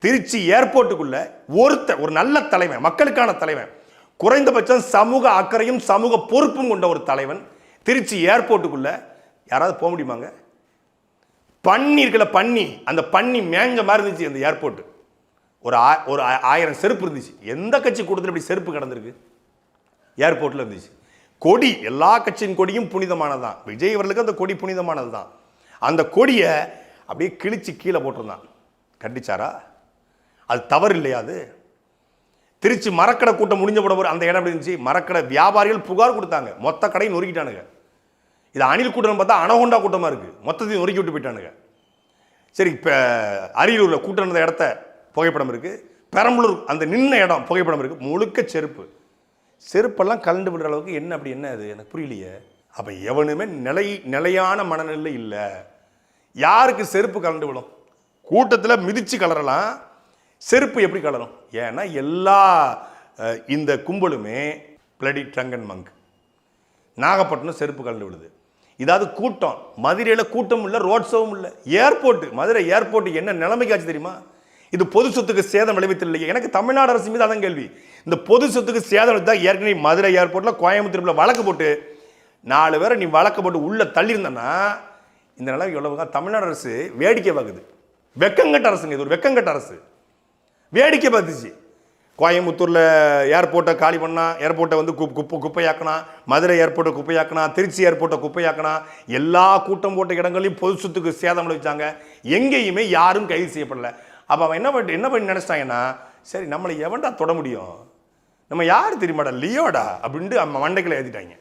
திருச்சி ஏர்போர்ட்டுக்குள்ள ஒரு நல்ல தலைவன், மக்களுக்கான தலைவன், குறைந்தபட்சம் சமூக அக்கறையும் சமூக பொறுப்பும் கொண்ட ஒரு தலைவன் திருச்சி ஏர்போர்ட்டுக்குள்ள யாராவது போக முடியுமாங்க? பன்னி இருக்கல, பன்னி, அந்த பன்னி மேஞ்ச மாதிரி இருந்துச்சு அந்த ஏர்போர்ட். ஒரு 1000 செருப்பு இருந்துச்சு. எந்த கட்சி கூட்டத்தில் இப்படி செருப்பு கிடந்திருக்கு? ஏர்போர்ட்ல இருந்துச்சு. கொடி, எல்லா கட்சியின் கொடியும் புனிதமானதுதான். விஜய் அவர்களுக்கு அந்த கொடி புனிதமானது தான். அந்த கொடியை அப்படியே கிழிச்சு கீழே போட்டிருந்தான். கண்டிச்சாரா? அது தவறு இல்லையா? அது திருச்சி மரக்கடை கூட்டம் முடிஞ்ச போட அந்த இடம் எப்படி இருந்துச்சு? மரக்கடை வியாபாரிகள் புகார் கொடுத்தாங்க, மொத்த கடையும் நொறுக்கிட்டானுங்க. இது அணில் கூட்டம் பார்த்தா அனகொண்டா கூட்டமாக இருக்குது, மொத்தத்தையும் நொறுக்கி விட்டு போயிட்டானுங்க. சரி, இப்போ அரியலூரில் கூட்டம் இருந்த இடத்த புகைப்படம் இருக்குது, பெரம்பலூர் அந்த நின்ன இடம் புகைப்படம் இருக்குது, முழுக்க செருப்பு. செருப்பெல்லாம் கலந்து விடுற அளவுக்கு என்ன அப்படி என்ன அது எனக்கு புரியலையே. அப்போ எவனுமே நிலையான மனநிலை இல்லை. யாருக்கு செருப்பு கலந்து விடும்? கூட்டத்தில் மிதிச்சு கலரலாம், செருப்பு எப்படி கலரும்? ஏன்னா எல்லா இந்த கும்பலுமே பிளடி ட்ரங்கன் மங்க். நாகப்பட்டினம் செருப்பு கலந்து விடுது. இதாவது கூட்டம், மதுரையில் கூட்டம் இல்லை, ரோட் ஷோவும் இல்லை. ஏர்போர்ட், மதுரை ஏர்போர்ட் என்ன நிலைமைக்காச்சு தெரியுமா? இது பொது சொத்துக்கு சேதம் விளைவித்தில்லையே. எனக்கு தமிழ்நாடு அரசு மீது அதான் கேள்வி. இந்த பொது சொத்துக்கு சேதம் விளைவித்தா ஏற்கனவே மதுரை ஏர்போர்ட்டில் கோயம்புத்தூரில் வழக்கு போட்டு 4 பேரை நீ வழக்கு போட்டு உள்ளே தள்ளியிருந்தனா இந்த நிலைமை எவ்வளவு? தமிழ்நாடு அரசு வேடிக்கை பார்க்குது. வெக்கங்கட்ட அரசுங்க, இது ஒரு வெக்கங்கட்ட அரசு. வேடிக்கை பார்த்துச்சு. கோயம்புத்தூரில் ஏர்போர்ட்டை காலி பண்ணா, ஏர்போர்ட்டை வந்து குப்பையாக்கினா, மதுரை ஏர்போர்ட்டை குப்பையாக்கினா, திருச்சி ஏர்போர்ட்டை குப்பையாக்கினா, எல்லா கூட்டம் போட்ட இடங்களையும் பொது சொத்துக்கு சேதம் விளைவிச்சாங்க. எங்கேயுமே யாரும் கைது செய்யப்படலை. அப்போ அவன் என்ன பண்ணி நினச்சிட்டாங்கன்னா, சரி நம்மளை எவன்டா தொட முடியும், நம்ம யார் தெரியுமாடா, லியோடா அப்படின்ட்டு மண்டைக்குள்ள ஏற்றிட்டாங்க.